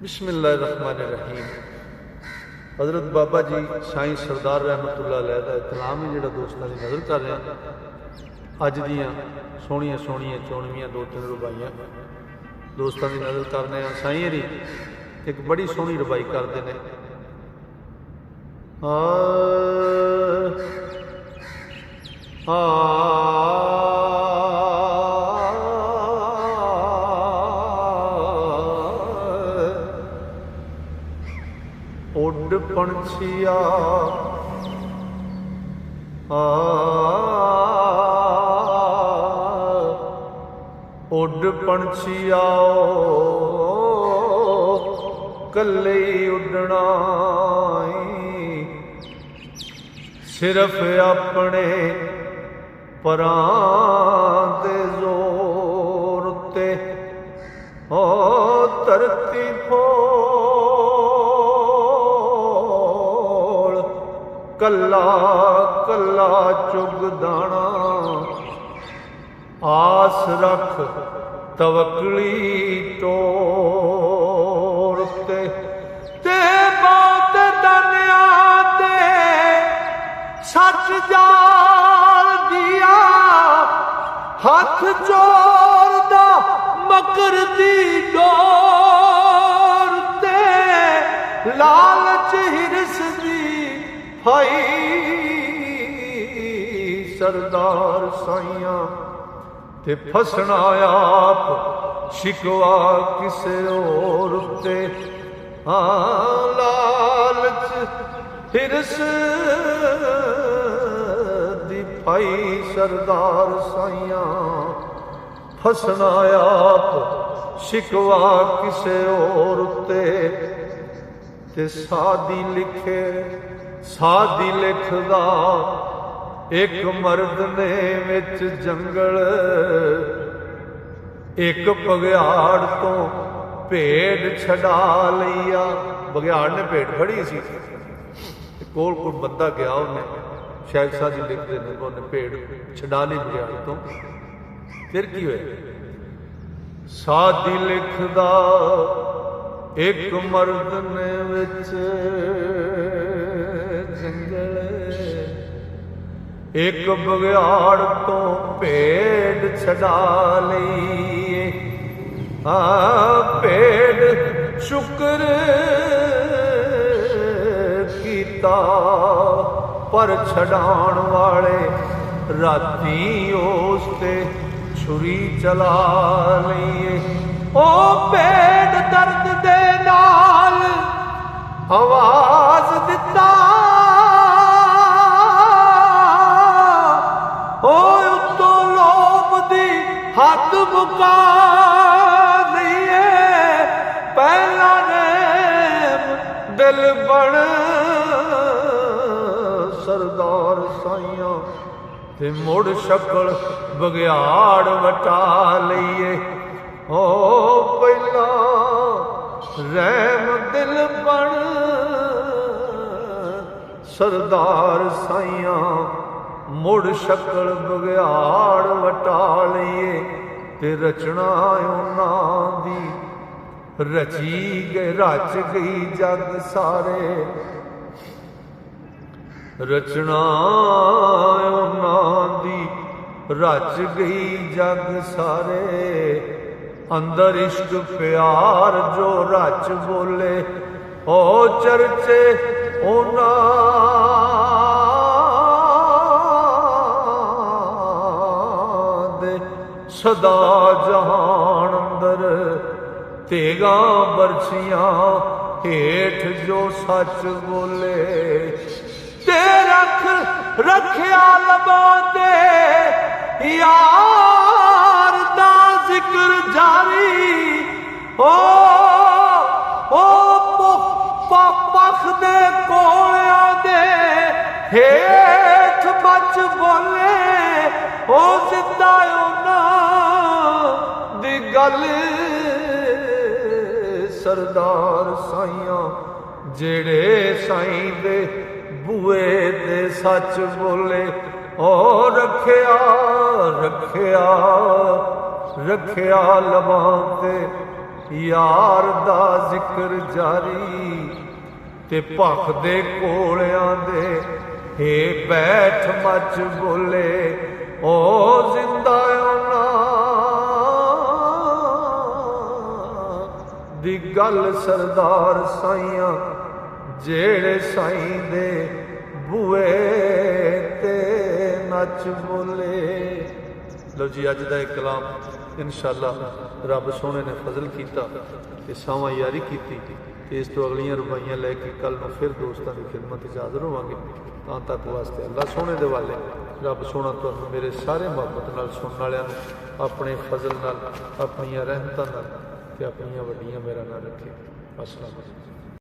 बिस्मिल्लाहिर्रहमानिर्रहीम। हज़रत बाबा जी साईं सरदार रहमतुल्लाह अलैह का इतलाम ही जोड़ा दोस्तों की नज़र कर रहे हैं। अज दियाँ सोहनिया सोहनिया चोनवियाँ दो तीन रुबाइयाँ दोस्तों की नज़र कर रहे हैं। साईं हरी एक बड़ी सोहनी रुबाई करते हैं। उड पंछिया उड पंछिया कल्ले उडना सिर्फ अपने परां दे जोर ते ओ धरती फोड़ कल्ला कल्ला चुग दाना आस रख तवकली टोर ते बहुत दनिया ते सच जाल दिया हथ चोर दा मकर दी डोर ते लालच हिरस दी भाई सरदार साइयां ते फसना आप शिकवा किसे और ते लालच हिरस दी भाई सरदार साइयां फसना आप शिकवा किसे और ते सादी लिखे सादी लिखदा एक मर्द ने विच जंगल एक बघियाड़ तो भेड़ छड़ा लिया। बघियाड़ ने भेड़ फड़ी सी, कोल कोल बंदा गया, उन्हें शायद साजी लिखते हैं उन्हें भेड़ छड़ा ली बघियाड़ तो। फिर की होया? सादी लिखदा एक मर्द ने विच जंगल एक बघियाड़ तो भेड़ छड़ा ली। भेड़ शुक्र कीता पर छड़ाण वाले राती उस ते छुरी चला ली। ओ भेड़ दर्द दे नाल आवाज दिता उत्तों लोभ दी हद मुका दिए। पहला ने दिल बन सरदार साइयां ते मुड़ शक्ल बघियाड़ वटा लिए। ओ पहला रहम दिल बन सरदार साइयां मुड़ शक्ल बघियाड़ वटा लिए। ते रचना उन्हां दी रची गई रच गई जग सारे। रचना उन्हां दी रच गई जग सारे। अंदर इश्क प्यार जो रच बोले ओ चर्चे उन्हां सदा जहान अंदर तेगा बरछियां हेठ जो सच बोले। ते रख रखिया लबां ते यार दा जिक्र जारी। ओ पख दे कोलियां दे हेठ बच बोले। ओ जिंदा दी गल सरदार साइयां जेड़े साईं दे बुए दे सच बोले। ओ रखिया रखिया रखिया लबां ते यार दा जिक्र जारी ते भख दे कोलियां दे हे बैठ मच बोले ओ जिंदा ना दी गल सरदार साइयां जेड़े साईं दे बूए ते नच बोले। लो जी अज का एक कलाम इंशाअल्लाह रब सोने ने फजल किया ते सावां यारी की ते इस तो अगलियां रुबाइयां लैके कल में फिर दोस्तों की खिदमत हाज़र होवांगे। तां तक वास्ते अल्लाह सोने दे वाले रब सोना तुहानूं मेरे सारे मुहब्बत नाल सुनने वालियां अपने फजल नाल अपनियां रहमतां नाल ते अपनियां वड्डियां मेहरां नाल रखे। अस्सलाम वालेकुम।